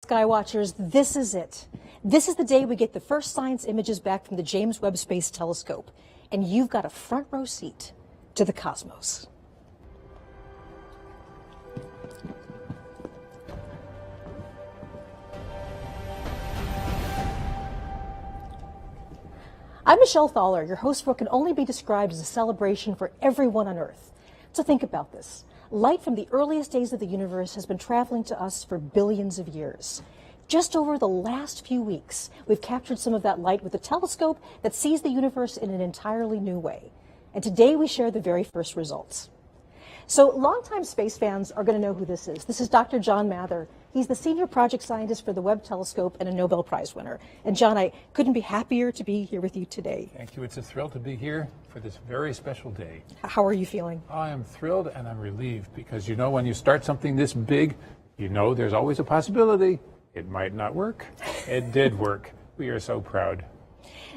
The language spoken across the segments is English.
Skywatchers, this is it. This is the day we get the first science images back from the James Webb Space Telescope, and you've got a front row seat to the cosmos. I'm Michelle Thaler, your host for what can only be described as a celebration for everyone on Earth. So think about this. Light from the earliest days of the universe has been traveling to us for billions of years. Just over the last few weeks, we've captured some of that light with a telescope that sees the universe in an entirely new way. And today we share the very first results. So longtime space fans are going to know who this is. This is Dr. John Mather. He's the senior project scientist for the Webb telescope and a Nobel Prize winner. And John, I couldn't be happier to be here with you today. Thank you. It's a thrill to be here for this very special day. How are you feeling? I am thrilled and I'm relieved because, you know, when you start something this big, you know there's always a possibility it might not work. It did work. We are so proud.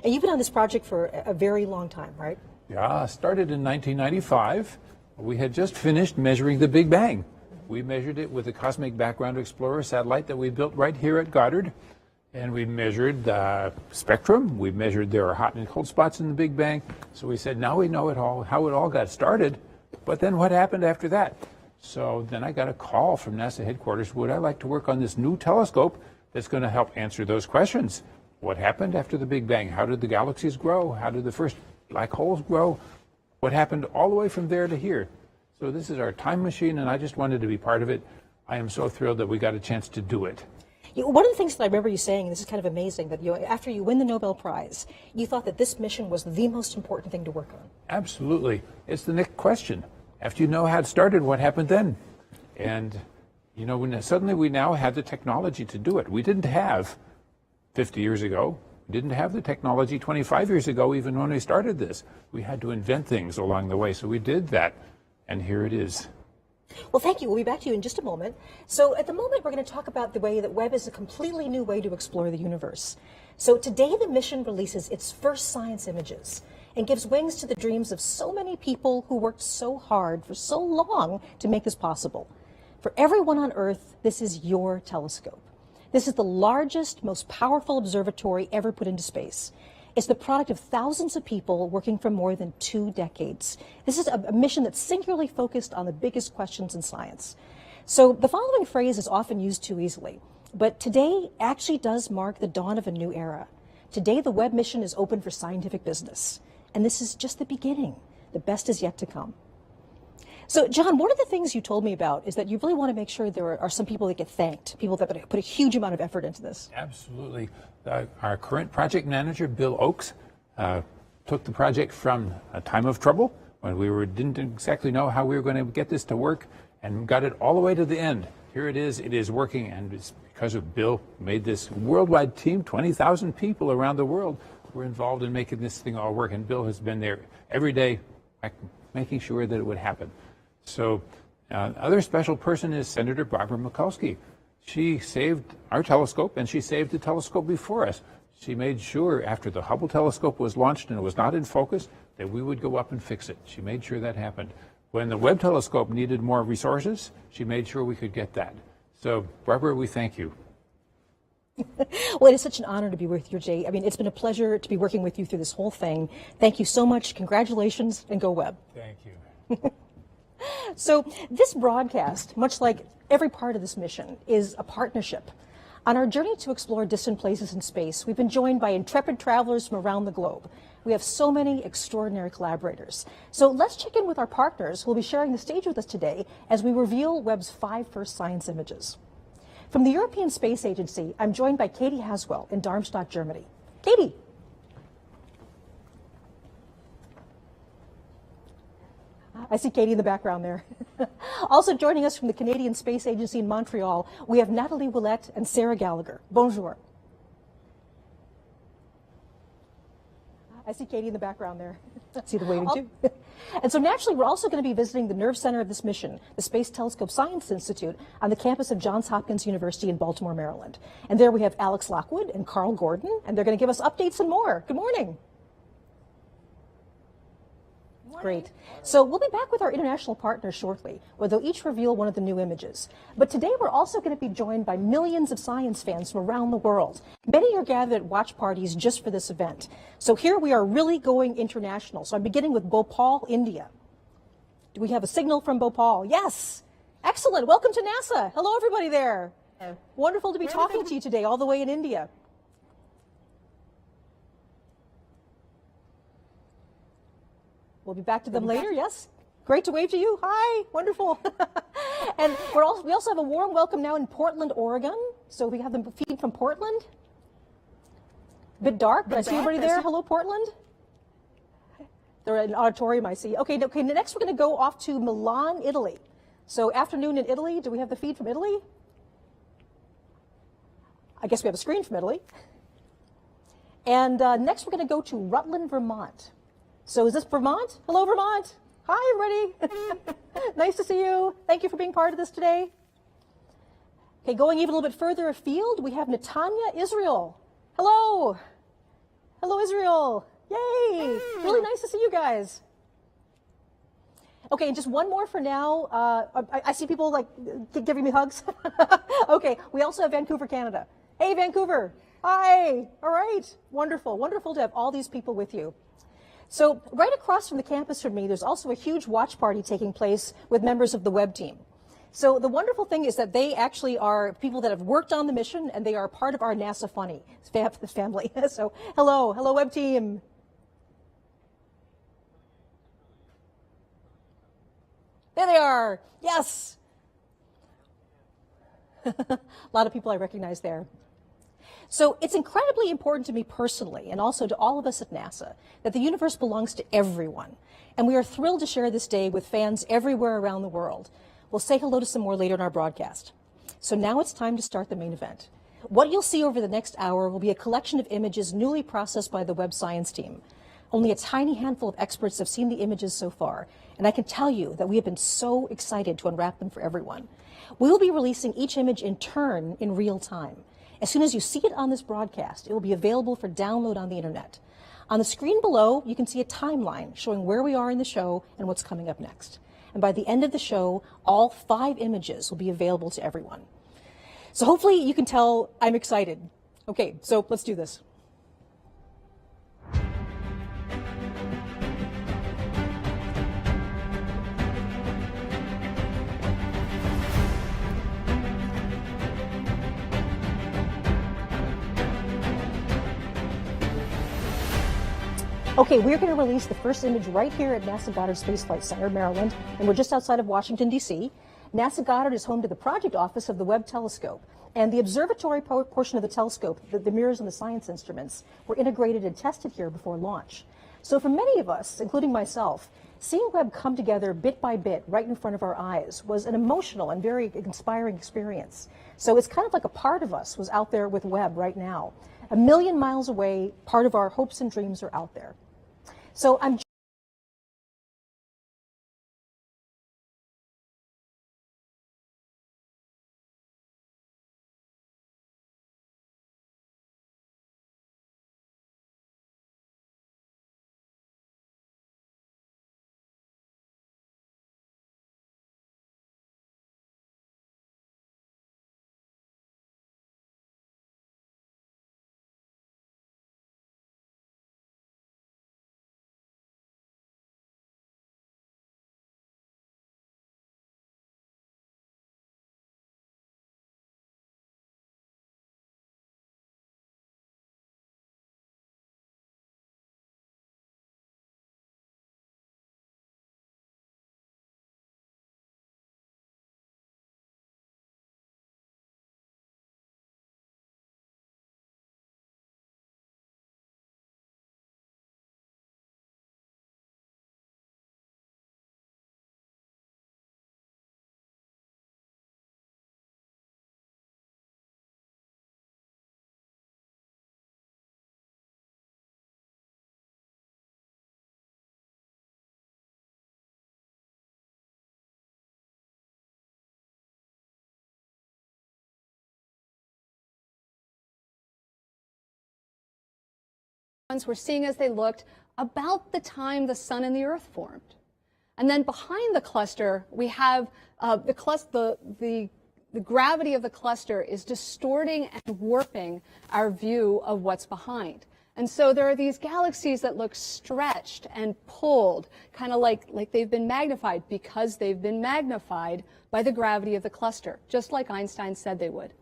And you've been on this project for a very long time, right? Yeah, started in 1995. We had just finished measuring the Big Bang. We measured it with the Cosmic Background Explorer satellite that we built right here at Goddard. And we measured the spectrum. We measured there are hot and cold spots in the Big Bang. So we said, now we know it all, how it all got started. But then what happened after that? So then I got a call from NASA headquarters. Would I like to work on this new telescope that's going to help answer those questions? What happened after the Big Bang? How did the galaxies grow? How did the first black holes grow? What happened all the way from there to here? So this is our time machine, and I just wanted to be part of it. I am so thrilled that we got a chance to do it. One of the things that I remember you saying, and this is kind of amazing, that after you win the Nobel Prize, you thought that this mission was the most important thing to work on. Absolutely. It's the next question. After you know how it started, what happened then? And, you know, suddenly we now have the technology to do it. We didn't have 50 years ago. We didn't have the technology 25 years ago, even when we started this. We had to invent things along the way, so we did that. And here it is. Well, thank you. We'll be back to you in just a moment. So at the moment, we're going to talk about the way that Webb is a completely new way to explore the universe. So today, the mission releases its first science images and gives wings to the dreams of so many people who worked so hard for so long to make this possible. For everyone on Earth, this is your telescope. This is the largest, most powerful observatory ever put into space. It's the product of thousands of people working for more than 2 decades. This is a mission that's singularly focused on the biggest questions in science. So the following phrase is often used too easily, but today actually does mark the dawn of a new era. Today, the Webb mission is open for scientific business, and this is just the beginning. The best is yet to come. So, John, one of the things you told me about is that you really want to make sure there are some people that get thanked, people that put a huge amount of effort into this. Absolutely. Our current project manager, Bill Oakes, took the project from a time of trouble when we didn't exactly know how we were going to get this to work, and got it all the way to the end. Here it is working, and it's because of Bill made this worldwide team. 20,000 people around the world were involved in making this thing all work, and Bill has been there every day making sure that it would happen. So other special person is Senator Barbara Mikulski. She saved our telescope, and she saved the telescope before us. She made sure after the Hubble telescope was launched and it was not in focus that we would go up and fix it. She made sure that happened. When the Webb telescope needed more resources, she made sure we could get that. So, Barbara, we thank you. Well, it is such an honor to be with you, Jay. I mean, it's been a pleasure to be working with you through this whole thing. Thank you so much. Congratulations, and go Webb. Thank you. So this broadcast, much like every part of this mission, is a partnership. On our journey to explore distant places in space, we've been joined by intrepid travelers from around the globe. We have so many extraordinary collaborators. So let's check in with our partners who will be sharing the stage with us today as we reveal Webb's 5 first science images. From the European Space Agency, I'm joined by Katie Haswell in Darmstadt, Germany. Katie. I see Katie in the background there. Also joining us from the Canadian Space Agency in Montreal, we have Natalie Willette and Sarah Gallagher. Bonjour. I see Katie in the background there. See the waving too. And so naturally, we're also going to be visiting the nerve center of this mission, the Space Telescope Science Institute on the campus of Johns Hopkins University in Baltimore, Maryland. And there we have Alex Lockwood and Carl Gordon, and they're going to give us updates and more. Good morning. Great. So we'll be back with our international partners shortly, where they'll each reveal one of the new images. But today we're also going to be joined by millions of science fans from around the world. Many are gathered at watch parties just for this event. So here we are really going international. So I'm beginning with Bhopal, India. Do we have a signal from Bhopal? Yes. Excellent. Welcome to NASA. Hello, everybody there. Wonderful to be talking to you today, all the way in India. We'll be back to them later, yes? Great to wave to you. Hi, wonderful. And we also have a warm welcome now in Portland, Oregon. So we have the feed from Portland. A bit dark, but I see everybody there. Hello, Portland. They're in an auditorium, I see. Okay, next we're going to go off to Milan, Italy. So afternoon in Italy. Do we have the feed from Italy? I guess we have a screen from Italy. And next we're going to go to Rutland, Vermont. So is this Vermont? Hello, Vermont. Hi, everybody. Nice to see you. Thank you for being part of this today. Okay, going even a little bit further afield, we have Netanya, Israel. Hello. Hello, Israel. Yay. Really nice to see you guys. Okay, and just one more for now. I see people like giving me hugs. Okay, we also have Vancouver, Canada. Hey, Vancouver. Hi. All right. Wonderful. Wonderful to have all these people with you. So right across from the campus from me, there's also a huge watch party taking place with members of the Webb team. So the wonderful thing is that they actually are people that have worked on the mission, and they are part of our NASA Funny family. So hello Webb team. There they are. Yes. A lot of people I recognize there. So it's incredibly important to me personally, and also to all of us at NASA, that the universe belongs to everyone. And we are thrilled to share this day with fans everywhere around the world. We'll say hello to some more later in our broadcast. So now it's time to start the main event. What you'll see over the next hour will be a collection of images newly processed by the Webb science team. Only a tiny handful of experts have seen the images so far, and I can tell you that we have been so excited to unwrap them for everyone. We will be releasing each image in turn in real time. As soon as you see it on this broadcast, it will be available for download on the internet. On the screen below, you can see a timeline showing where we are in the show and what's coming up next. And by the end of the show, all 5 images will be available to everyone. So hopefully you can tell I'm excited. Okay, so let's do this. Okay, we're going to release the first image right here at NASA Goddard Space Flight Center, Maryland, and we're just outside of Washington, D.C. NASA Goddard is home to the project office of the Webb telescope, and the observatory portion of the telescope, the mirrors and the science instruments, were integrated and tested here before launch. So for many of us, including myself, seeing Webb come together bit by bit right in front of our eyes was an emotional and very inspiring experience. So it's kind of like a part of us was out there with Webb right now. A million miles away, part of our hopes and dreams are out there. So I'm We're seeing as they looked about the time the sun and the earth formed. And then behind the cluster, we have the gravity of the cluster is distorting and warping our view of what's behind. And so there are these galaxies that look stretched and pulled, kind of like they've been magnified because they've been magnified by the gravity of the cluster, just like Einstein said they would.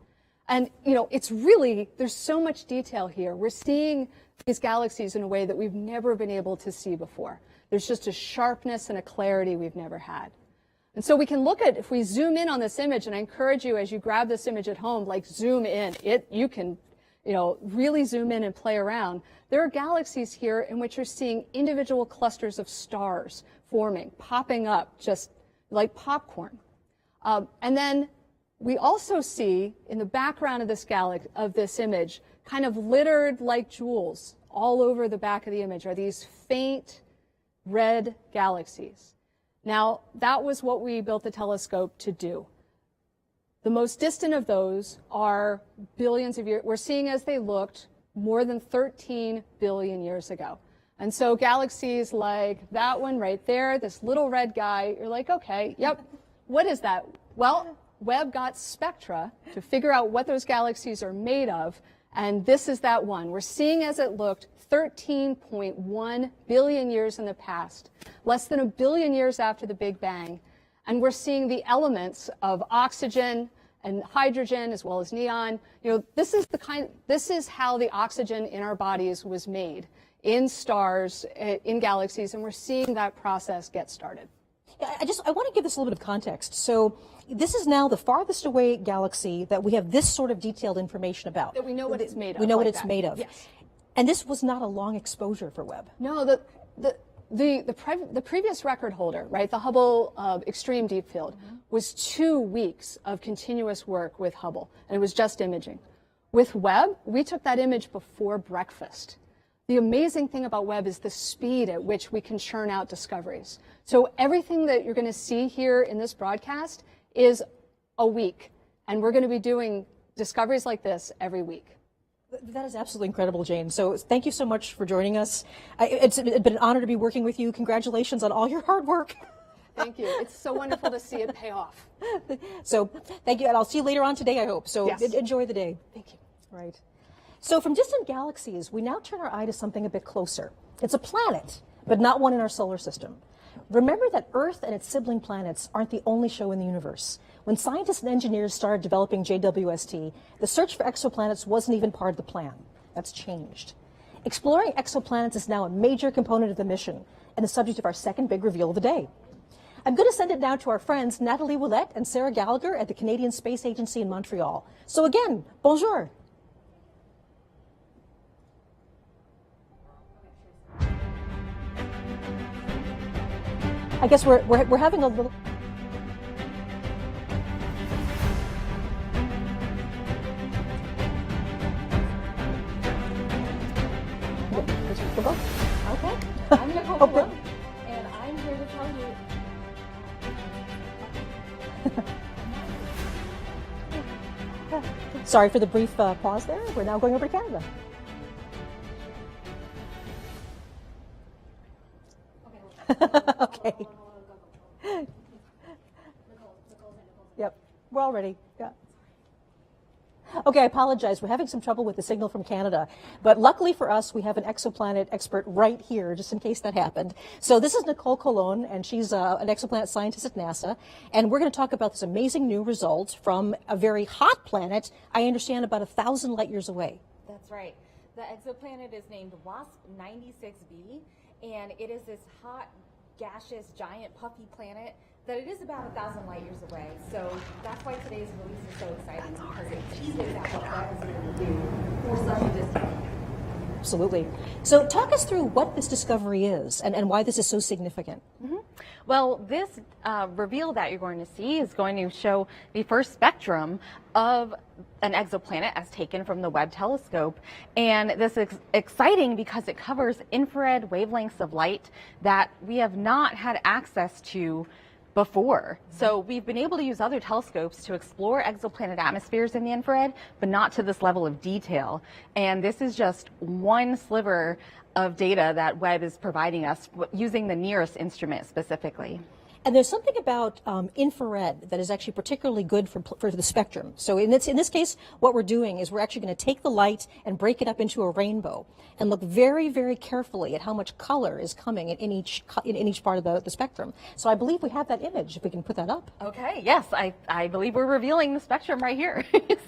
And, you know, it's really, there's so much detail here. We're seeing these galaxies in a way that we've never been able to see before. There's just a sharpness and a clarity we've never had. And so we can look at, if we zoom in on this image, and I encourage you as you grab this image at home, like zoom in. You can, you know, really zoom in and play around. There are galaxies here in which you're seeing individual clusters of stars forming, popping up just like popcorn. And then we also see in the background of this image, kind of littered like jewels all over the back of the image are these faint red galaxies. Now, that was what we built the telescope to do. The most distant of those are billions of years. We're seeing as they looked more than 13 billion years ago. And so galaxies like that one right there, this little red guy, you're like, okay, yep, what is that? Well, Webb got spectra to figure out what those galaxies are made of, and this is that one. We're seeing as it looked 13.1 billion years in the past, less than a billion years after the Big Bang, and we're seeing the elements of oxygen and hydrogen as well as neon. You know, this is how the oxygen in our bodies was made in stars, in galaxies, and we're seeing that process get started. I want to give this a little bit of context. So this is now the farthest away galaxy that we have this sort of detailed information about. That we know what it's made of. We know what it's made of. Yes. And this was not a long exposure for Webb. No, the previous record holder, right, the Hubble Extreme Deep Field, was 2 weeks of continuous work with Hubble, and it was just imaging. With Webb, we took that image before breakfast. The amazing thing about Webb is the speed at which we can churn out discoveries. So everything that you're going to see here in this broadcast is a week, and we're going to be doing discoveries like this every week. That is absolutely incredible, Jane. So thank you so much for joining us. It's been an honor to be working with you. Congratulations on all your hard work. Thank you. It's so wonderful to see it pay off. So thank you, and I'll see you later on today, I hope. So yes. Enjoy the day. Thank you. Right. So from distant galaxies, we now turn our eye to something a bit closer. It's a planet, but not one in our solar system. Remember that Earth and its sibling planets aren't the only show in the universe. When scientists and engineers started developing JWST, the search for exoplanets wasn't even part of the plan. That's changed. Exploring exoplanets is now a major component of the mission and the subject of our second big reveal of the day. I'm going to send it now to our friends Natalie Willette and Sarah Gallagher at the Canadian Space Agency in Montreal. So again, bonjour. I guess we're having a little. Okay. I'm Nicole Pelo, and I'm here to tell you. Sorry for the brief pause there. We're now going over to Canada. Okay. Yep, we're all ready. Yeah. Okay, I apologize. We're having some trouble with the signal from Canada, but luckily for us, we have an exoplanet expert right here, just in case that happened. So this is Nicole Colon, and she's an exoplanet scientist at NASA, and we're going to talk about this amazing new result from a very hot planet, I understand about 1,000 light years away. That's right. The exoplanet is named WASP-96b, and it is this hot, gaseous, giant, puffy planet that it is about 1,000 light years away. So that's why today's release is so exciting, because it teases out what Webb is able to do for such a distance. Absolutely. So talk us through what this discovery is and why this is so significant. Mm-hmm. Well, this reveal that you're going to see is going to show the first spectrum of an exoplanet as taken from the Webb telescope. And this is exciting because it covers infrared wavelengths of light that we have not had access to before. So we've been able to use other telescopes to explore exoplanet atmospheres in the infrared, but not to this level of detail. And this is just one sliver of data that Webb is providing us using the nearest instrument specifically. And there's something about infrared that is actually particularly good for the spectrum. So in this case, what we're doing is we're actually going to take the light and break it up into a rainbow and look very, very carefully at how much color is coming in each part of the spectrum. So I believe we have that image, if we can put that up. Okay, yes, I believe we're revealing the spectrum right here.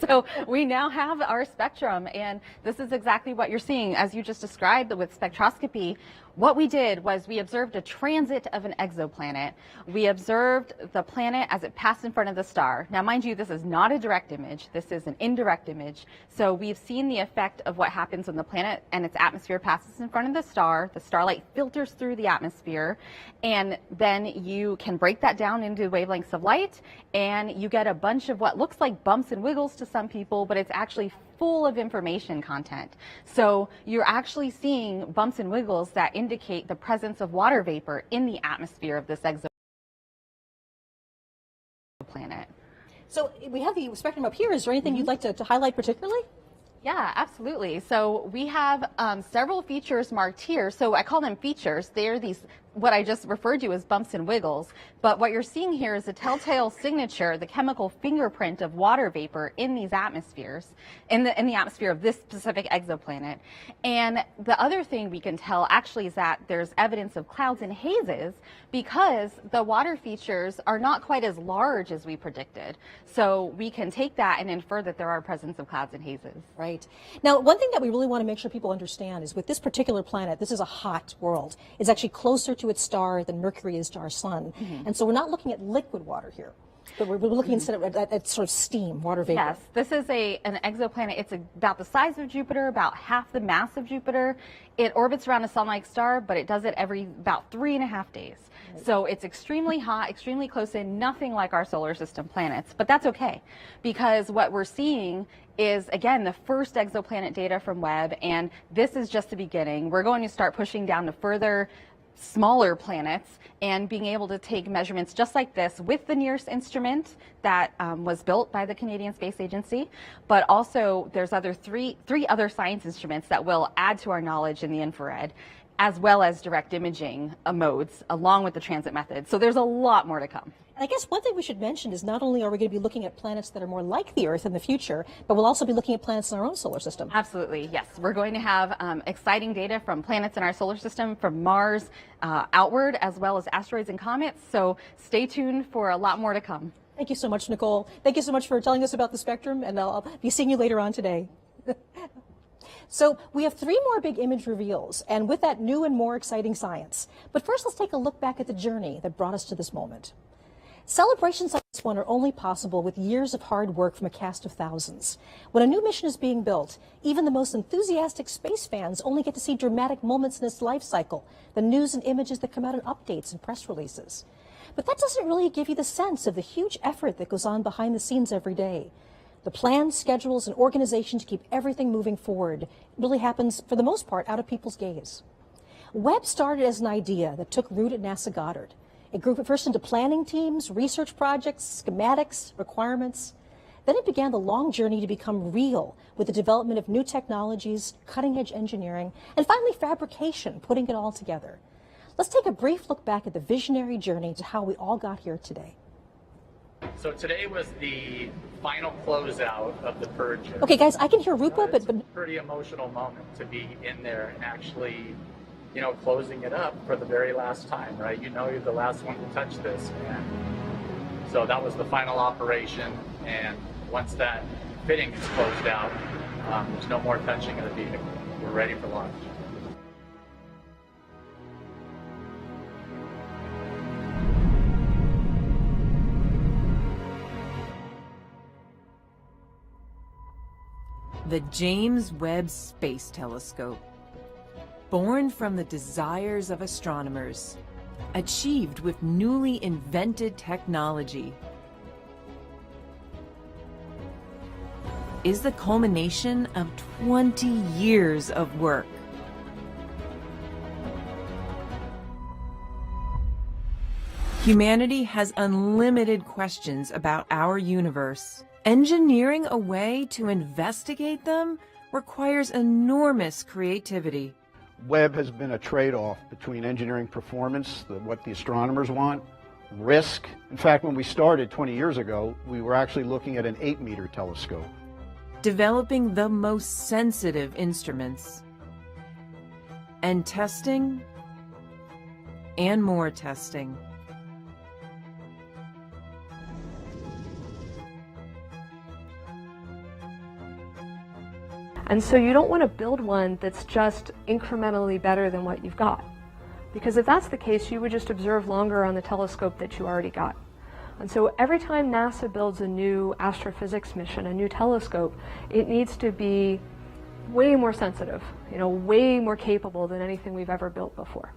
So we now have our spectrum, and this is exactly what you're seeing. As you just described with spectroscopy, what we did was we observed a transit of an exoplanet. We observed the planet as it passed in front of the star. Now, mind you, this is not a direct image. This is an indirect image. So we've seen the effect of what happens when the planet and its atmosphere passes in front of the star. The starlight filters through the atmosphere, and then you can break that down into wavelengths of light, and you get a bunch of what looks like bumps and wiggles to some people, but it's actually full of information content. So you're actually seeing bumps and wiggles that indicate the presence of water vapor in the atmosphere of this exoplanet. So we have the spectrum up here. Is there anything you'd like to highlight particularly? Yeah, absolutely. So we have several features marked here. So I call them features. They're these, what I just referred to as bumps and wiggles. But what you're seeing here is a telltale signature, the chemical fingerprint of water vapor in these atmospheres, in the atmosphere of this specific exoplanet. And the other thing we can tell actually is that there's evidence of clouds and hazes because the water features are not quite as large as we predicted. So we can take that and infer that there are presence of clouds and hazes. Right. Now, one thing that we really want to make sure people understand is with this particular planet, this is a hot world. It's actually closer to its star than Mercury is to our sun. And so we're not looking at liquid water here, but we're looking instead at sort of steam, water vapor. Yes, this is an exoplanet. It's about the size of Jupiter, about half the mass of Jupiter. It orbits around a sun-like star, but it does it every about 3.5 days. So it's extremely hot, extremely close in, nothing like our solar system planets. But that's okay, because what we're seeing is, again, the first exoplanet data from Webb, and this is just the beginning. We're going to start pushing down to further smaller planets and being able to take measurements just like this with the nearest instrument that was built by the Canadian Space Agency, but also there's three other science instruments that will add to our knowledge in the infrared, as well as direct imaging modes along with the transit method. So there's a lot more to come. And I guess one thing we should mention is not only are we going to be looking at planets that are more like the Earth in the future, but we'll also be looking at planets in our own solar system. Absolutely, yes. We're going to have exciting data from planets in our solar system, from Mars outward, as well as asteroids and comets. So stay tuned for a lot more to come. Thank you so much, Nicole. Thank you so much for telling us about the spectrum, and I'll be seeing you later on today. So we have 3 more big image reveals, and with that, new and more exciting science. But first, let's take a look back at the journey that brought us to this moment. Celebrations like this one are only possible with years of hard work from a cast of thousands. When a new mission is being built, even the most enthusiastic space fans only get to see dramatic moments in its life cycle, the news and images that come out in updates and press releases. But that doesn't really give you the sense of the huge effort that goes on behind the scenes every day. The plans, schedules, and organization to keep everything moving forward really happens, for the most part, out of people's gaze. Webb started as an idea that took root at NASA Goddard. It grew first into planning teams, research projects, schematics, requirements. Then it began the long journey to become real with the development of new technologies, cutting-edge engineering, and finally fabrication, putting it all together. Let's take a brief look back at the visionary journey to how we all got here today. So today was the final closeout of the purge. Okay, guys, I can hear Rupa, It's but a pretty emotional moment to be in there and actually, you know, closing it up for the very last time, right? You know, you're the last one to touch this, and so that was the final operation. And once that fitting is closed out, there's no more touching of the vehicle. We're ready for launch. The James Webb Space Telescope. Born from the desires of astronomers, achieved with newly invented technology, is the culmination of 20 years of work. Humanity has unlimited questions about our universe. Engineering a way to investigate them requires enormous creativity. Webb has been a trade-off between engineering performance, what the astronomers want, risk. In fact, when we started 20 years ago, we were actually looking at an 8-meter telescope. Developing the most sensitive instruments. And testing, and more testing. And so you don't want to build one that's just incrementally better than what you've got. Because if that's the case, you would just observe longer on the telescope that you already got. And so every time NASA builds a new astrophysics mission, a new telescope, it needs to be way more sensitive, way more capable than anything we've ever built before.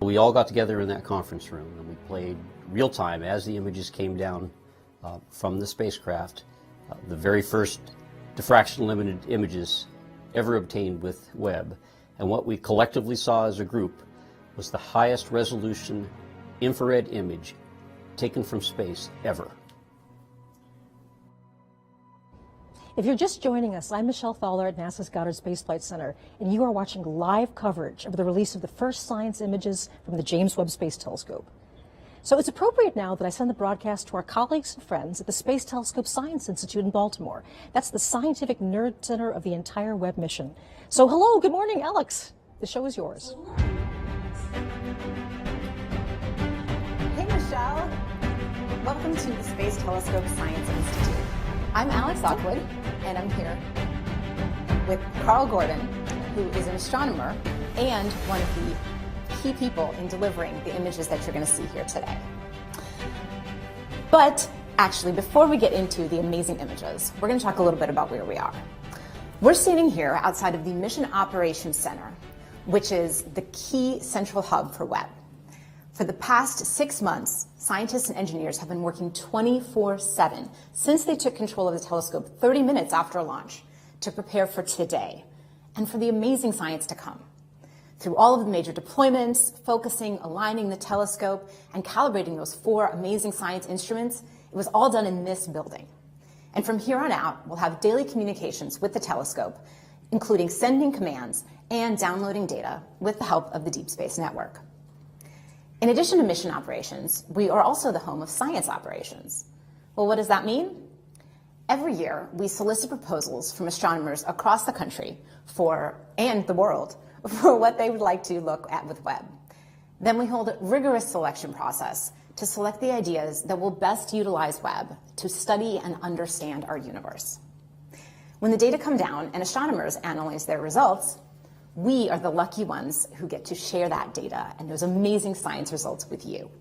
We all got together in that conference room and we played real time as the images came down from the spacecraft, the very first diffraction limited images ever obtained with Webb. And what we collectively saw as a group was the highest resolution infrared image taken from space ever. If you're just joining us, I'm Michelle Fowler at NASA's Goddard Space Flight Center, and you are watching live coverage of the release of the first science images from the James Webb Space Telescope. So it's appropriate now that I send the broadcast to our colleagues and friends at the Space Telescope Science Institute in Baltimore. That's the scientific nerd center of the entire Webb mission. So hello, good morning, Alex. The show is yours. Hey, Michelle. Welcome to the Space Telescope Science Institute. I'm Alex Lockwood, and I'm here with Carl Gordon, who is an astronomer and one of the key people in delivering the images that you're going to see here today. But actually, before we get into the amazing images, we're going to talk a little bit about where we are. We're standing here outside of the Mission Operations Center, which is the key central hub for Webb. For the past 6 months, scientists and engineers have been working 24/7 since they took control of the telescope 30 minutes after launch to prepare for today and for the amazing science to come. Through all of the major deployments, focusing, aligning the telescope, and calibrating those 4 amazing science instruments, it was all done in this building. And from here on out, we'll have daily communications with the telescope, including sending commands and downloading data with the help of the Deep Space Network. In addition to mission operations, we are also the home of science operations. Well, what does that mean? Every year, we solicit proposals from astronomers across the country and the world for what they would like to look at with Webb. Then we hold a rigorous selection process to select the ideas that will best utilize Webb to study and understand our universe. When the data come down and astronomers analyze their results, we are the lucky ones who get to share that data and those amazing science results with you.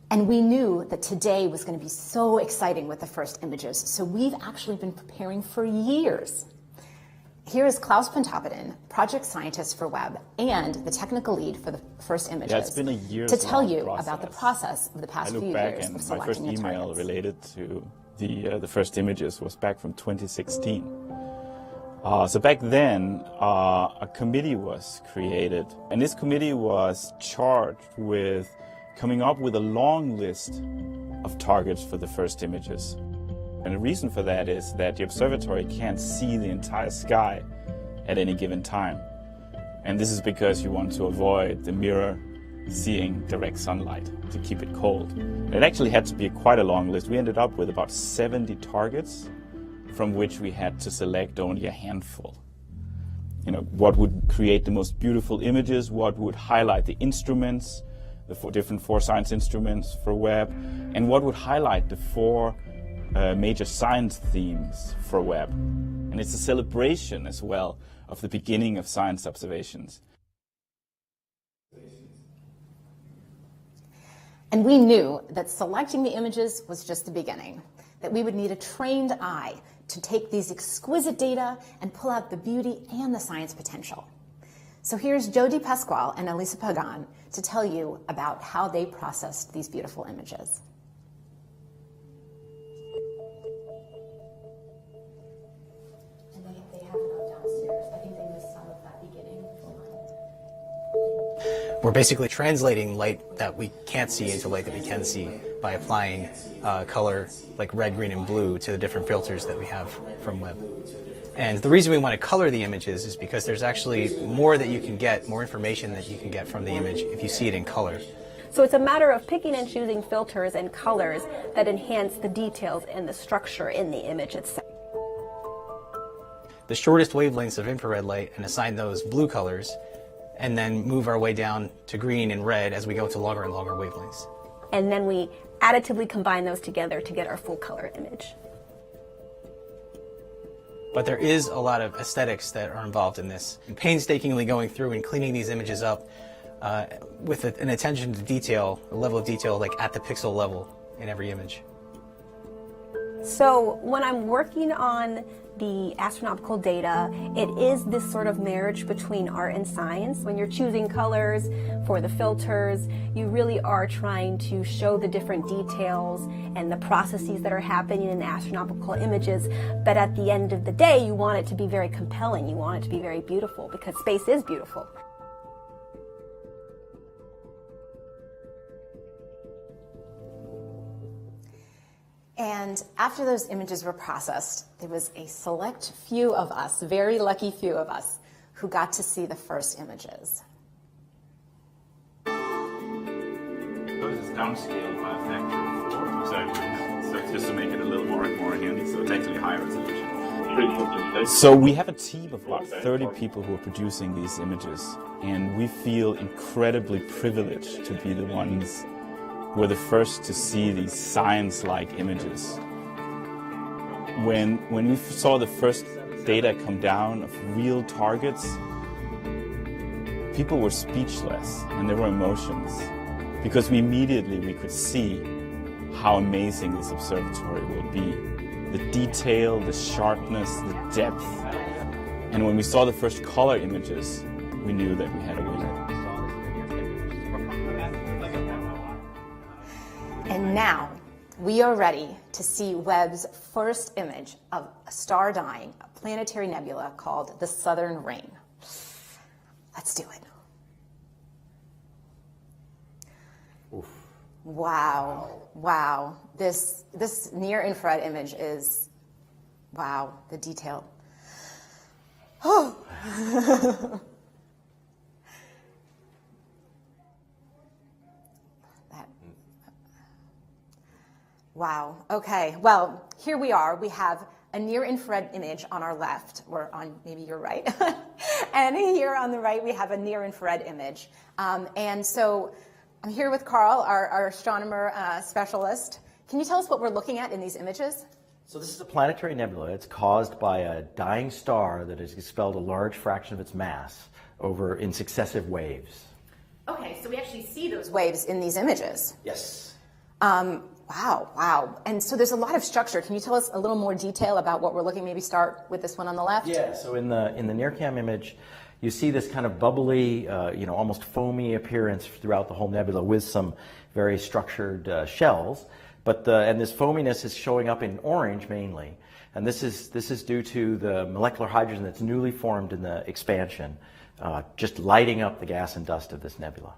And we knew that today was going to be so exciting with the first images, so we've actually been preparing for years. Here is Klaus Pontoppidan, project scientist for Webb and the technical lead for the first images, yeah, it's been a year to tell you about the process of the past few years of selecting my first the email targets. related to the first images was back from 2016. So back then, a committee was created, and this committee was charged with coming up with a long list of targets for the first images. And the reason for that is that the observatory can't see the entire sky at any given time. And this is because you want to avoid the mirror seeing direct sunlight to keep it cold. It actually had to be quite a long list. We ended up with about 70 targets, from which we had to select only a handful. What would create the most beautiful images, what would highlight the instruments, the different 4 science instruments for Webb, and what would highlight the 4 major science themes for Webb. And it's a celebration as well of the beginning of science observations. And we knew that selecting the images was just the beginning, that we would need a trained eye to take these exquisite data and pull out the beauty and the science potential. So here's Jody Pasquale and Elisa Pagan to tell you about how they processed these beautiful images. We're basically translating light that we can't see into light that we can see by applying color like red, green, and blue to the different filters that we have from Webb. And the reason we want to color the images is because there's actually more that you can get, more information that you can get from the image if you see it in color. So it's a matter of picking and choosing filters and colors that enhance the details and the structure in the image itself. The shortest wavelengths of infrared light and assign those blue colors, and then move our way down to green and red as we go to longer and longer wavelengths. And then we additively combine those together to get our full color image. But there is a lot of aesthetics that are involved in this. And painstakingly going through and cleaning these images up with an attention to detail, a level of detail like at the pixel level in every image. So when I'm working on the astronomical data, it is this sort of marriage between art and science. When you're choosing colors for the filters, you really are trying to show the different details and the processes that are happening in astronomical images. But at the end of the day, you want it to be very compelling. You want it to be very beautiful because space is beautiful. And after those images were processed, there was a select few of us, very lucky few of us, who got to see the first images. So this is downscaled by a factor of 4 exactly. So just to make it a little more handy, so it's actually higher resolution. So we have a team of about 30 people who are producing these images, and we feel incredibly privileged to be the ones who are the first to see these science-like images. When we saw the first data come down of real targets, people were speechless and there were emotions because we could see how amazing this observatory will be. The detail, the sharpness, the depth. And when we saw the first color images, we knew that we had a winner. And now we are ready to see Webb's first image of a star dying, a planetary nebula called the Southern Ring. Let's do it. Oof. Wow, wow. This near-infrared image is, wow, the detail. Oh. Wow, okay, well, here we are. We have a near-infrared image on our left, or on maybe your right. And here on the right, we have a near-infrared image. And so I'm here with Carl, our astronomer specialist. Can you tell us what we're looking at in these images? So this is a planetary nebula. It's caused by a dying star that has expelled a large fraction of its mass over in successive waves. Okay, so we actually see those waves in these images. Yes. Wow, wow. And so there's a lot of structure. Can you tell us a little more detail about what we're looking, maybe start with this one on the left? Yeah, so in the NIRCam image, you see this kind of bubbly, almost foamy appearance throughout the whole nebula with some very structured shells. And this foaminess is showing up in orange mainly. And this is due to the molecular hydrogen that's newly formed in the expansion, just lighting up the gas and dust of this nebula.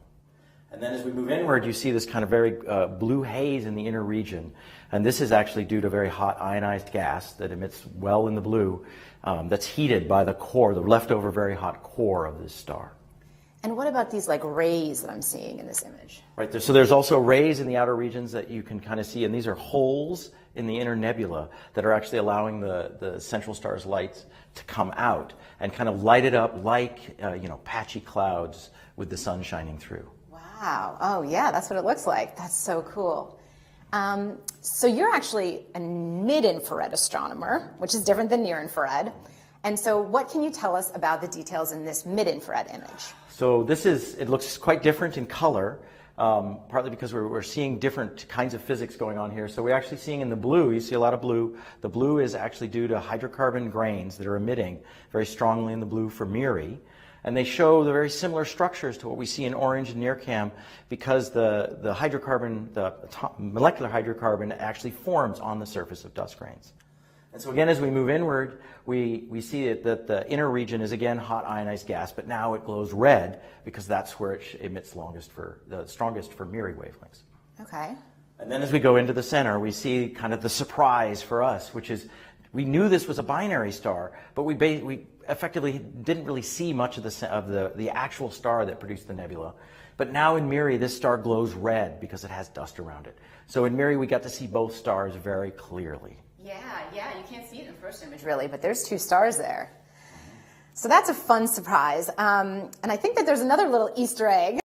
And then as we move inward, you see this kind of very blue haze in the inner region. And this is actually due to very hot ionized gas that emits well in the blue that's heated by the core, the leftover very hot core of this star. And what about these like rays that I'm seeing in this image? Right there. So there's also rays in the outer regions that you can kind of see, and these are holes in the inner nebula that are actually allowing the central star's light to come out and kind of light it up like patchy clouds with the sun shining through. Wow. Oh, yeah, that's what it looks like. That's so cool. So you're actually a mid-infrared astronomer, which is different than near-infrared. And so what can you tell us about the details in this mid-infrared image? So it looks quite different in color, partly because we're seeing different kinds of physics going on here. So we're actually seeing in the blue, you see a lot of blue. The blue is actually due to hydrocarbon grains that are emitting very strongly in the blue for Miri. And they show the very similar structures to what we see in orange and NIRCam because the molecular hydrocarbon actually forms on the surface of dust grains. And so again, as we move inward, we see that the inner region is again hot ionized gas, but now it glows red because that's where it emits the strongest for MIRI wavelengths. Okay. And then as we go into the center, we see kind of the surprise for us, which is we knew this was a binary star, but we effectively didn't really see much of the actual star that produced the nebula. But now in MIRI, this star glows red because it has dust around it. So in MIRI, we got to see both stars very clearly. Yeah, you can't see it in the first image really, but there's two stars there. So that's a fun surprise. And I think that there's another little Easter egg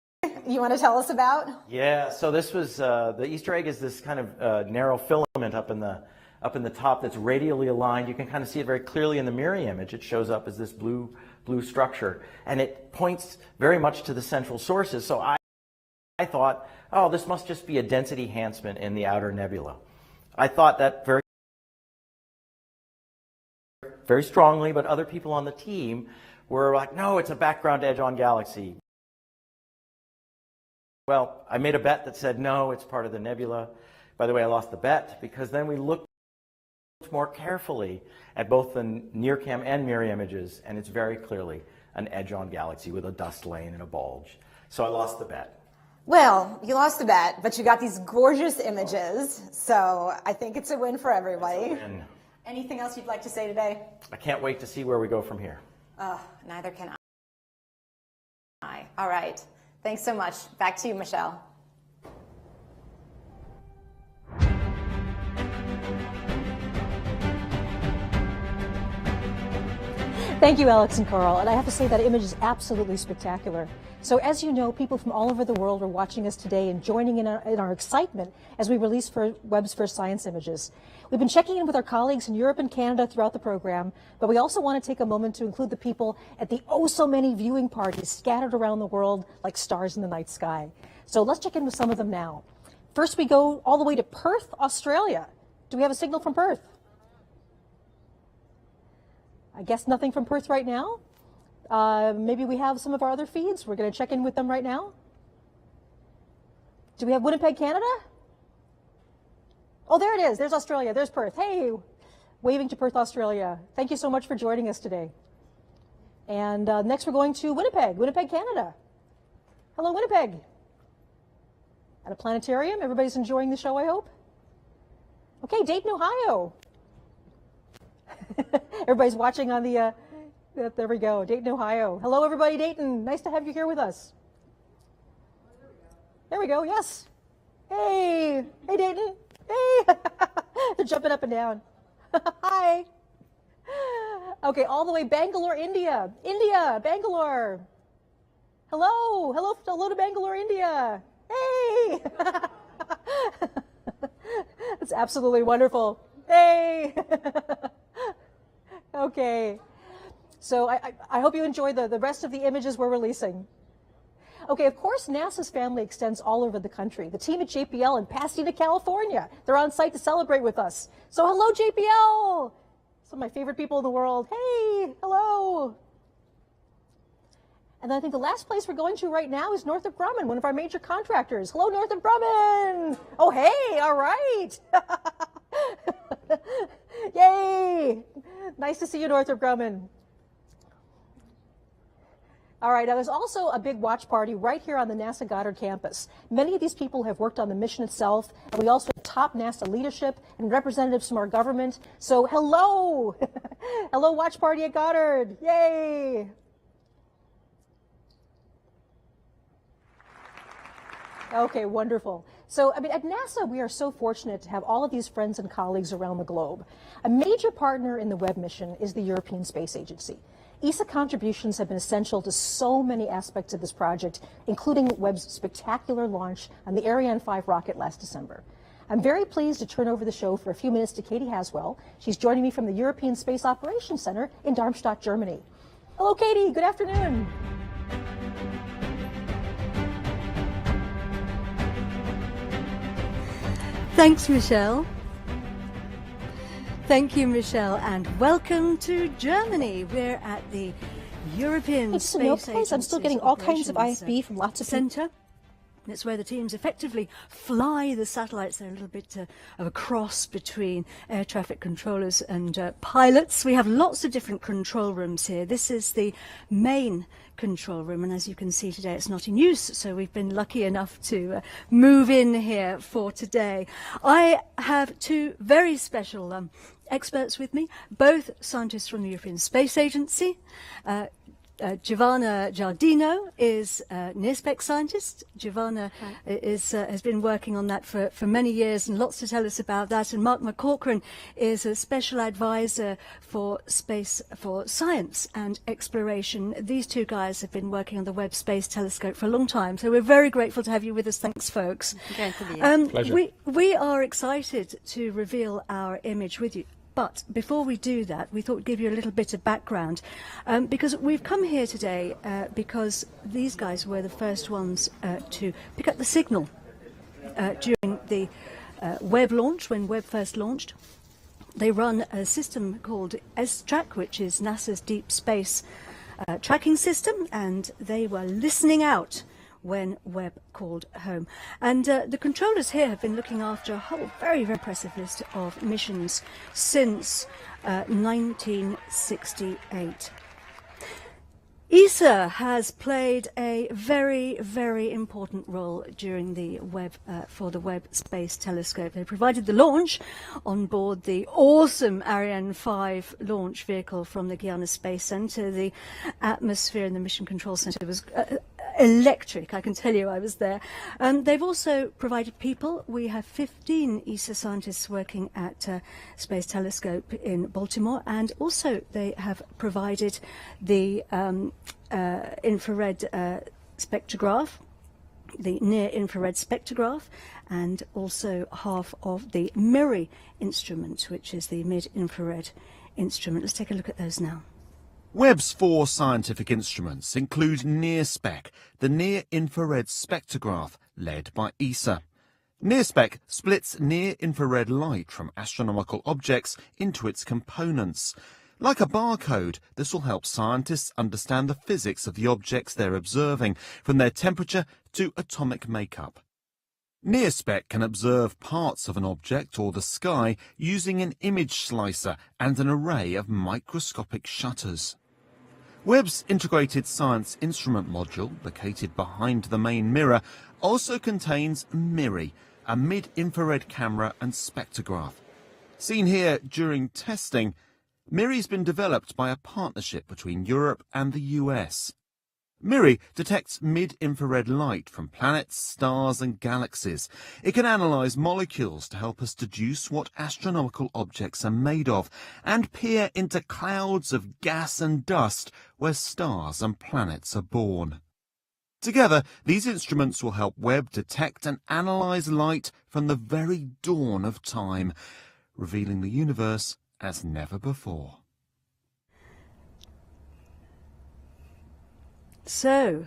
you want to tell us about? Yeah, so this was, the Easter egg is this kind of narrow filament up in the top that's radially aligned. You can kind of see it very clearly in the MIRI image. It shows up as this blue structure, and it points very much to the central sources. So I thought, oh, this must just be a density enhancement in the outer nebula. I thought that very strongly, but other people on the team were like, no, it's a background edge-on galaxy. Well, I made a bet that said, no, it's part of the nebula. By the way, I lost the bet because then we looked more carefully at both the NIRCam and MIRI images, and it's very clearly an edge-on galaxy with a dust lane and a bulge. So I lost the bet. Well, you lost the bet, but you got these gorgeous images, so I think it's a win for everybody. Anything else you'd like to say today? I can't wait to see where we go from here. Neither can I. All right. Thanks so much. Back to you, Michelle. Thank you, Alex and Carl. And I have to say that image is absolutely spectacular. So as you know, people from all over the world are watching us today and joining in our excitement as we release Webb's first science images. We've been checking in with our colleagues in Europe and Canada throughout the program, but we also want to take a moment to include the people at the so many viewing parties scattered around the world like stars in the night sky. So let's check in with some of them now. First, we go all the way to Perth, Australia. Do we have a signal from Perth? I guess nothing from Perth right now. Maybe we have some of our other feeds. We're going to check in with them right now. Do we have Winnipeg, Canada? Oh, there it is. There's Australia. There's Perth. Hey, waving to Perth, Australia. Thank you so much for joining us today. And next we're going to Winnipeg, Canada. Hello, Winnipeg. At a planetarium. Everybody's enjoying the show, I hope. Okay, Dayton, Ohio. Everybody's watching on the, there we go, Dayton, Ohio. Hello, everybody, Dayton. Nice to have you here with us. There we go, yes. Hey, Dayton. Hey, they're jumping up and down. Hi. Okay, all the way Bangalore, India. Bangalore. Hello to Bangalore, India. Hey. That's absolutely wonderful. Hey. Okay, so I hope you enjoy the rest of the images we're releasing. Okay, of course, NASA's family extends all over the country. The team at JPL in Pasadena, California, they're on site to celebrate with us. So hello, JPL! Some of my favorite people in the world. Hey, hello! And then I think the last place we're going to right now is Northrop Grumman, one of our major contractors. Hello, Northrop Grumman! Oh, hey, all right! Yay! Nice to see you, Northrop Grumman. All right, now there's also a big watch party right here on the NASA Goddard campus. Many of these people have worked on the mission itself, and we also have top NASA leadership and representatives from our government. So hello! Hello, watch party at Goddard. Yay! Okay, wonderful. So, I mean, at NASA, we are so fortunate to have all of these friends and colleagues around the globe. A major partner in the Webb mission is the European Space Agency. ESA contributions have been essential to so many aspects of this project, including Webb's spectacular launch on the Ariane 5 rocket last December. I'm very pleased to turn over the show for a few minutes to Katie Haswell. She's joining me from the European Space Operations Center in Darmstadt, Germany. Hello, Katie. Good afternoon. Thanks, Michelle. Thank you, Michelle, and welcome to Germany. We're at the European Space Agency. I'm still getting all kinds of IFB from lots of center. And it's where the teams effectively fly the satellites. They're a little bit of a cross between air traffic controllers and pilots. We have lots of different control rooms here. This is the main control room, and as you can see today, it's not in use, so we've been lucky enough to move in here for today. I have two very special experts with me, both scientists from the European Space Agency. Giovanna Giardino is a near-spec scientist. Giovanna has been working on that for many years and lots to tell us about that. And Mark McCaughrean is a special advisor for space, for science and exploration. These two guys have been working on the Webb Space Telescope for a long time, so we're very grateful to have you with us. Thanks, folks. Pleasure. We are excited to reveal our image with you. But before we do that, we thought we'd give you a little bit of background, because we've come here today because these guys were the first ones to pick up the signal during the Webb launch, when Webb first launched. They run a system called S-Track, which is NASA's deep space tracking system, and they were listening out when Webb called home. And the controllers here have been looking after a whole very, very impressive list of missions since 1968. ESA has played a very, very important role during the Webb for the Webb Space Telescope. They provided the launch on board the awesome Ariane 5 launch vehicle from the Guiana Space Center. The atmosphere in the Mission Control Center was electric, I can tell you. I was there. They've also provided people. We have 15 ESA scientists working at Space Telescope in Baltimore, and also they have provided the infrared spectrograph, the near-infrared spectrograph, and also half of the MIRI instrument, which is the mid-infrared instrument. Let's take a look at those now. Webb's 4 scientific instruments include NIRSPEC, the near-infrared spectrograph, led by ESA. NIRSPEC splits near-infrared light from astronomical objects into its components. Like a barcode, this will help scientists understand the physics of the objects they're observing, from their temperature to atomic makeup. NIRSPEC can observe parts of an object or the sky using an image slicer and an array of microscopic shutters. Webb's integrated science instrument module, located behind the main mirror, also contains MIRI, a mid-infrared camera and spectrograph. Seen here during testing, MIRI's been developed by a partnership between Europe and the US. MIRI detects mid-infrared light from planets, stars and galaxies. It can analyse molecules to help us deduce what astronomical objects are made of and peer into clouds of gas and dust where stars and planets are born. Together, these instruments will help Webb detect and analyse light from the very dawn of time, revealing the universe as never before. So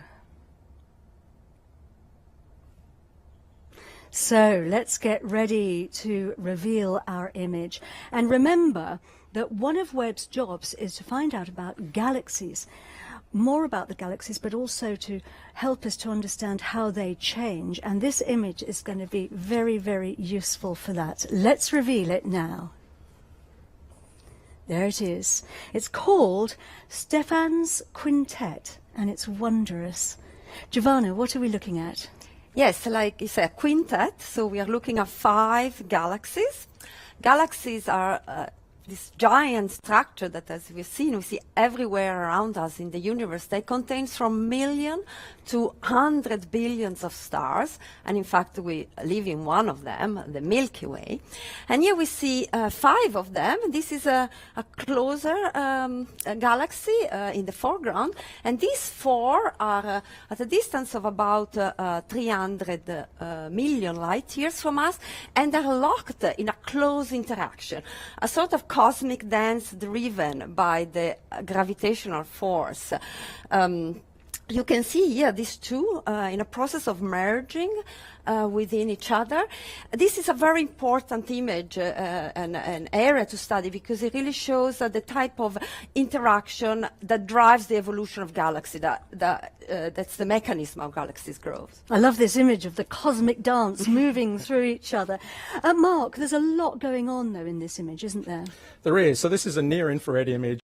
let's get ready to reveal our image. And remember that one of Webb's jobs is to find out about galaxies, more about the galaxies, but also to help us to understand how they change. And this image is going to be very, very useful for that. Let's reveal it now. There it is. It's called Stephan's Quintet, and it's wondrous. Giovanna, what are we looking at? Yes, like it's a quintet, so we are looking at 5 galaxies. Galaxies are this giant structure that, as we've seen, we see everywhere around us in the universe. They contain from million to 100 billions of stars, and in fact we live in one of them, the Milky Way. And here we see 5 of them. This is a closer galaxy in the foreground, and these 4 are at a distance of about 300 million light years from us, and they're locked in a close interaction, a sort of cosmic dance driven by the gravitational force. you can see here these two in a process of merging within each other. This is a very important image and an area to study because it really shows the type of interaction that drives the evolution of galaxy. That's the mechanism of galaxies' growth. I love this image of the cosmic dance moving through each other. Mark, there's a lot going on though in this image, isn't there? There is. So this is a near-infrared image.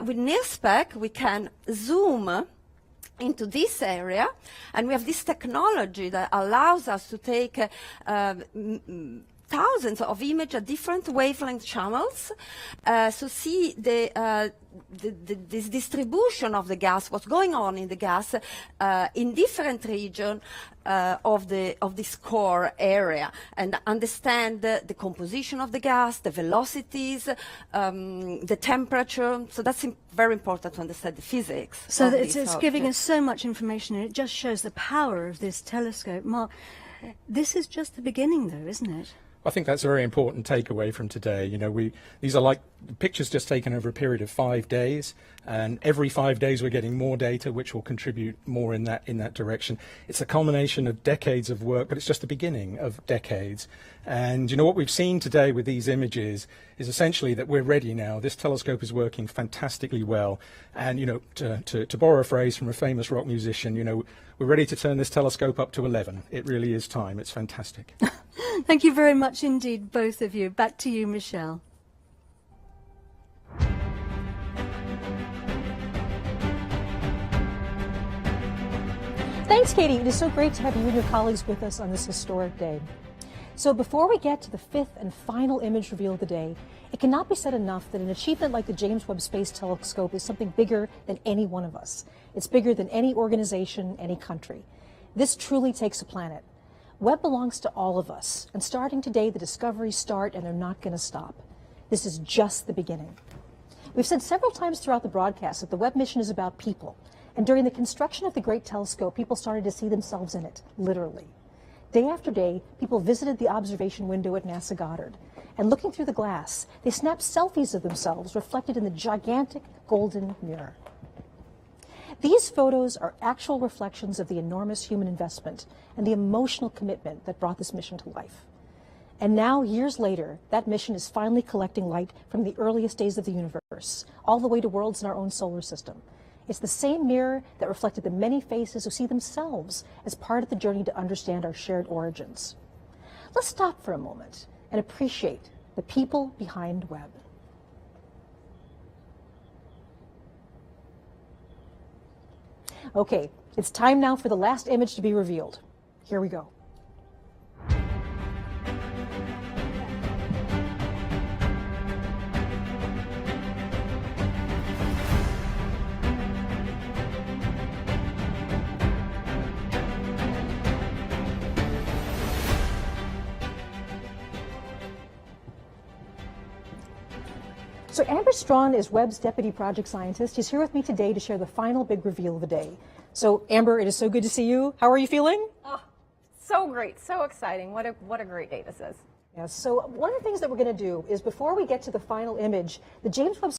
With NIRSpec, we can zoom into this area, and we have this technology that allows us to take thousands of images at different wavelength channels, so see this distribution of the gas, what's going on in the gas in different regions of this core area, and understand the composition of the gas, the velocities, the temperature. So that's very important to understand the physics. So that it's giving us so much information, and it just shows the power of this telescope. Mark, this is just the beginning though, isn't it? I think that's a very important takeaway from today. You know, these are like pictures just taken over a period of 5 days, and every 5 days we're getting more data, which will contribute more in that direction. It's a culmination of decades of work, but it's just the beginning of decades. And you know what we've seen today with these images is essentially that we're ready now. This telescope is working fantastically well, and you know, to borrow a phrase from a famous rock musician, you know, we're ready to turn this telescope up to 11. It really is time. It's fantastic. Thank you very much indeed, both of you. Back to you, Michelle. Thanks, Katie. It is so great to have you and your colleagues with us on this historic day. So before we get to the fifth and final image reveal of the day, it cannot be said enough that an achievement like the James Webb Space Telescope is something bigger than any one of us. It's bigger than any organization, any country. This truly takes a planet. Webb belongs to all of us, and starting today, the discoveries start and they're not going to stop. This is just the beginning. We've said several times throughout the broadcast that the Webb mission is about people, and during the construction of the Great Telescope, people started to see themselves in it, literally. Day after day, people visited the observation window at NASA Goddard, and looking through the glass, they snapped selfies of themselves reflected in the gigantic golden mirror. These photos are actual reflections of the enormous human investment and the emotional commitment that brought this mission to life. And now, years later, that mission is finally collecting light from the earliest days of the universe, all the way to worlds in our own solar system. It's the same mirror that reflected the many faces who see themselves as part of the journey to understand our shared origins. Let's stop for a moment and appreciate the people behind Webb. Okay, it's time now for the last image to be revealed. Here we go. So Amber Strawn is Webb's deputy project scientist. He's here with me today to share the final big reveal of the day. So Amber, it is so good to see you. How are you feeling? Oh, so great, so exciting. What a great day this is. Yes, so one of the things that we're going to do is before we get to the final image, the James Webb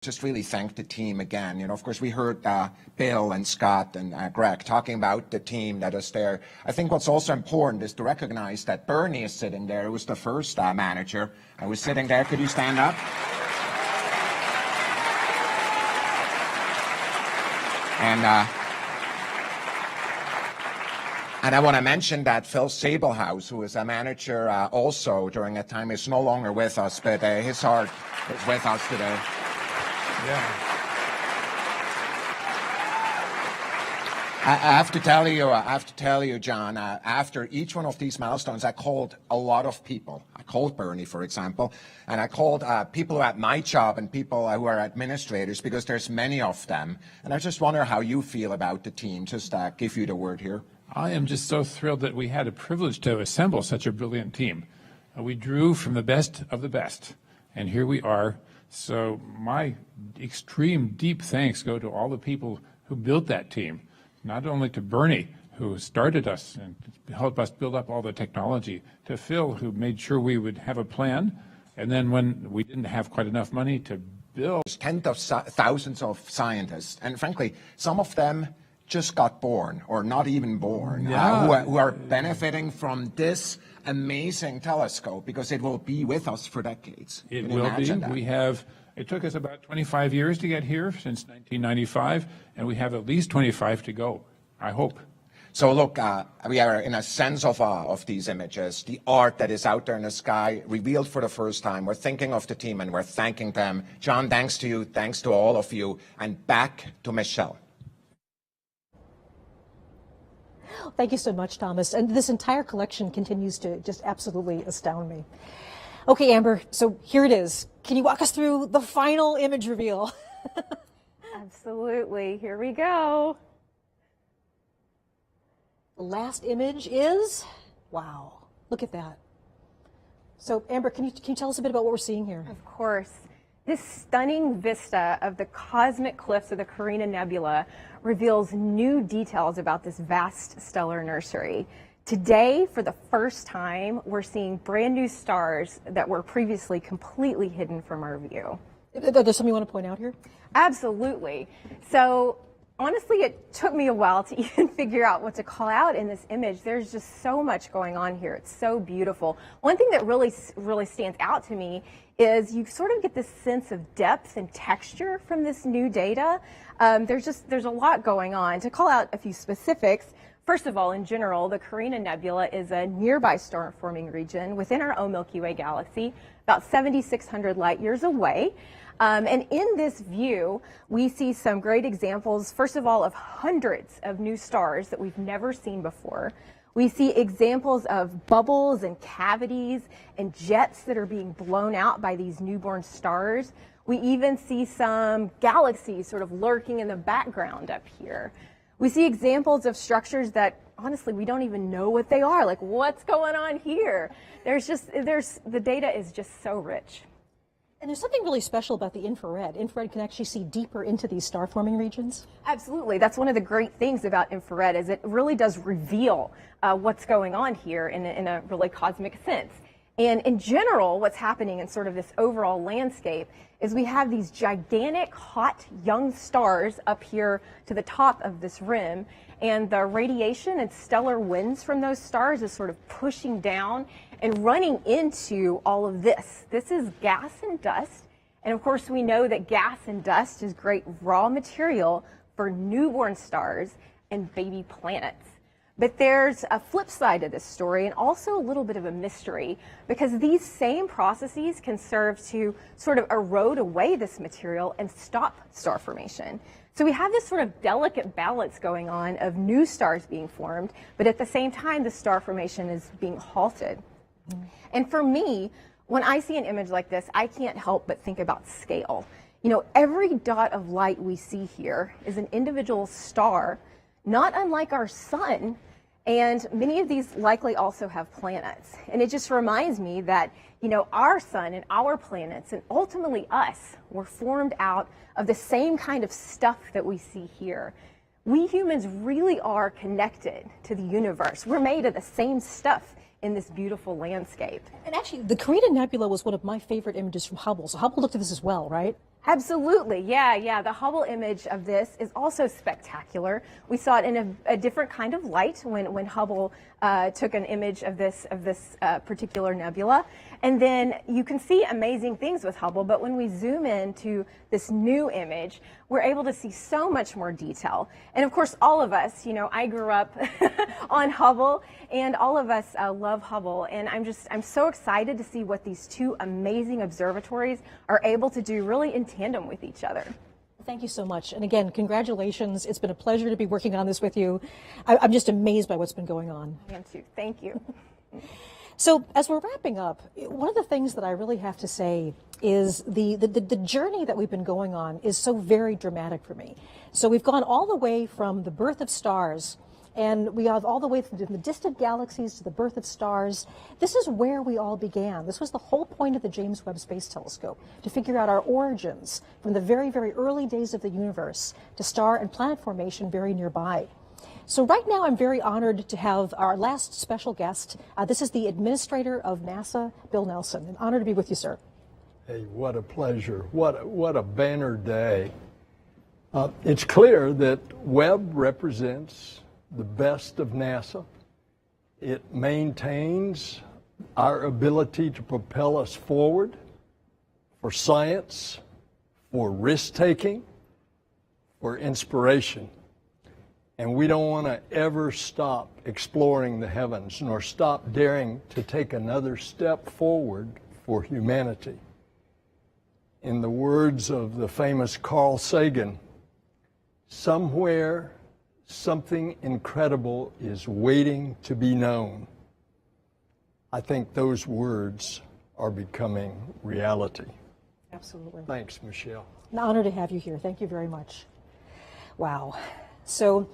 just really thank the team again. Of course, we heard Bill and Scott and Greg talking about the team that is there. I think what's also important is to recognize that Bernie is sitting there, who was the first manager. I was sitting there. Could you stand up? And I want to mention that Phil Sablehouse, who was a manager also during that time, is no longer with us, but his heart is with us today. Yeah. I have to tell you, John, after each one of these milestones, I called a lot of people. I called Bernie, for example, and I called people who are at my job and people who are administrators, because there's many of them. And I just wonder how you feel about the team. Just give you the word here. I am just so thrilled that we had a privilege to assemble such a brilliant team. We drew from the best of the best, and here we are. So my extreme deep thanks go to all the people who built that team, not only to Bernie, who started us and helped us build up all the technology, to Phil, who made sure we would have a plan, and then when we didn't have quite enough money to build. There's tens of thousands of scientists, and frankly, some of them just got born or not even born, who are benefiting from this amazing telescope, because it will be with us for decades. It will be. It took us about 25 years to get here, since 1995, and we have at least 25 to go, I hope. So look, we are in a sense of these images, the art that is out there in the sky, revealed for the first time. We're thinking of the team and we're thanking them. John, thanks to you, thanks to all of you, and back to Michelle. Thank you so much, Thomas. And this entire collection continues to just absolutely astound me. Okay, Amber, so here it is. Can you walk us through the final image reveal? Absolutely. Here we go. The last image is, wow, look at that. So Amber, can you tell us a bit about what we're seeing here? Of course. This stunning vista of the cosmic cliffs of the Carina Nebula reveals new details about this vast stellar nursery. Today, for the first time, we're seeing brand new stars that were previously completely hidden from our view. There's something you want to point out here? Absolutely. So honestly, it took me a while to even figure out what to call out in this image. There's just so much going on here. It's so beautiful. One thing that really stands out to me is you sort of get this sense of depth and texture from this new data. There's a lot going on. To call out a few specifics, first of all, in general, the Carina Nebula is a nearby star-forming region within our own Milky Way galaxy, about 7,600 light years away. And in this view, we see some great examples, first of all, of hundreds of new stars that we've never seen before. We see examples of bubbles and cavities and jets that are being blown out by these newborn stars. We even see some galaxies sort of lurking in the background up here. We see examples of structures that, honestly, we don't even know what they are. Like, what's going on here? The data is just so rich. And there's something really special about the infrared. Infrared can actually see deeper into these star-forming regions. Absolutely. That's one of the great things about infrared, is it really does reveal what's going on here in a really cosmic sense. And in general, what's happening in sort of this overall landscape is we have these gigantic, hot, young stars up here to the top of this rim, and the radiation and stellar winds from those stars is sort of pushing down and running into all of this. This is gas and dust, and of course we know that gas and dust is great raw material for newborn stars and baby planets. But there's a flip side to this story, and also a little bit of a mystery, because these same processes can serve to sort of erode away this material and stop star formation. So we have this sort of delicate balance going on of new stars being formed, but at the same time, the star formation is being halted. And for me, when I see an image like this, I can't help but think about scale. You know, every dot of light we see here is an individual star, not unlike our sun, and many of these likely also have planets. And it just reminds me that, you know, our sun and our planets, and ultimately us, were formed out of the same kind of stuff that we see here. We humans really are connected to the universe. We're made of the same stuff in this beautiful landscape. And actually, the Carina Nebula was one of my favorite images from Hubble. So Hubble looked at this as well, right? Absolutely, yeah. The Hubble image of this is also spectacular. We saw it in a different kind of light when Hubble took an image of this particular nebula. And then you can see amazing things with Hubble, but when we zoom in to this new image, we're able to see so much more detail. And of course, all of us, you know, I grew up on Hubble, and all of us love Hubble. And I'm so excited to see what these two amazing observatories are able to do really in tandem with each other. Thank you so much. And again, congratulations. It's been a pleasure to be working on this with you. I'm just amazed by what's been going on. I am too. Thank you. So as we're wrapping up, one of the things that I really have to say is the journey that we've been going on is so very dramatic for me. So we've gone all the way from the birth of stars, and we have all the way from the distant galaxies to the birth of stars. This is where we all began. This was the whole point of the James Webb Space Telescope, to figure out our origins from the very, very early days of the universe to star and planet formation very nearby. So right now I'm very honored to have our last special guest. This is the administrator of NASA, Bill Nelson. An honor to be with you, sir. Hey, what a pleasure. What a banner day. It's clear that Webb represents the best of NASA. It maintains our ability to propel us forward for science, for risk-taking, for inspiration. And we don't want to ever stop exploring the heavens, nor stop daring to take another step forward for humanity. In the words of the famous Carl Sagan, somewhere something incredible is waiting to be known. I think those words are becoming reality. Absolutely. Thanks, Michelle. An honor to have you here. Thank you very much. Wow. So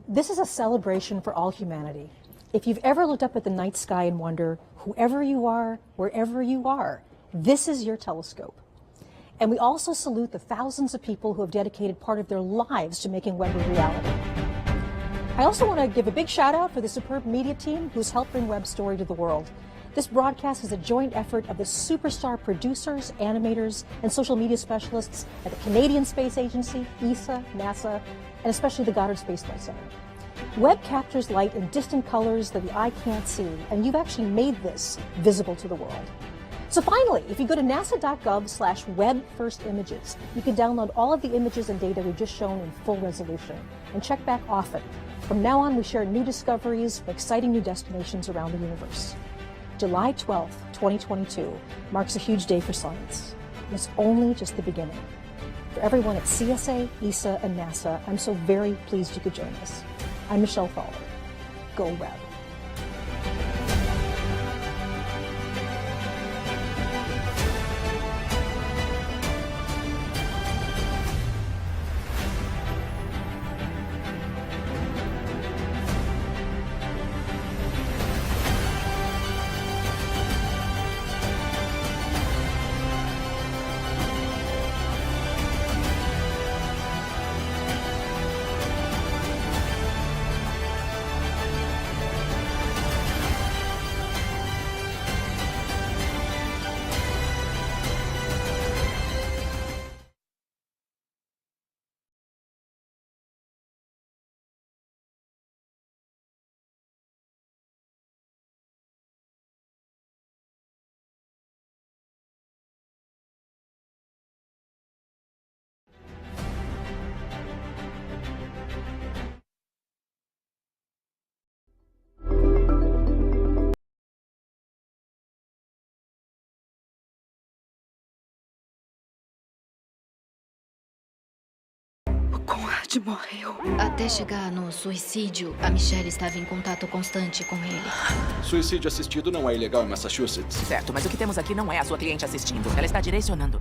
this is a celebration for all humanity. If you've ever looked up at the night sky and wonder, whoever you are, wherever you are, this is your telescope. And we also salute the thousands of people who have dedicated part of their lives to making Webb a reality. I also want to give a big shout out for the superb media team who's helped bring Webb's story to the world. This broadcast is a joint effort of the superstar producers, animators, and social media specialists at the Canadian Space Agency, ESA, NASA, and especially the Goddard Space Flight Center. Webb captures light in distant colors that the eye can't see, and you've actually made this visible to the world. So finally, if you go to nasa.gov/web-first-images, you can download all of the images and data we've just shown in full resolution, and check back often. From now on, we share new discoveries from exciting new destinations around the universe. July 12th, 2022 marks a huge day for science. It's only just the beginning. For everyone at CSA, ESA, and NASA, I'm so very pleased you could join us. I'm Michelle Fowler. Go Webb. Conrad morreu. Até chegar no suicídio, a Michelle estava em contato constante com ele. Suicídio assistido não é ilegal em Massachusetts. Certo, mas o que temos aqui não é a sua cliente assistindo. Ela está direcionando.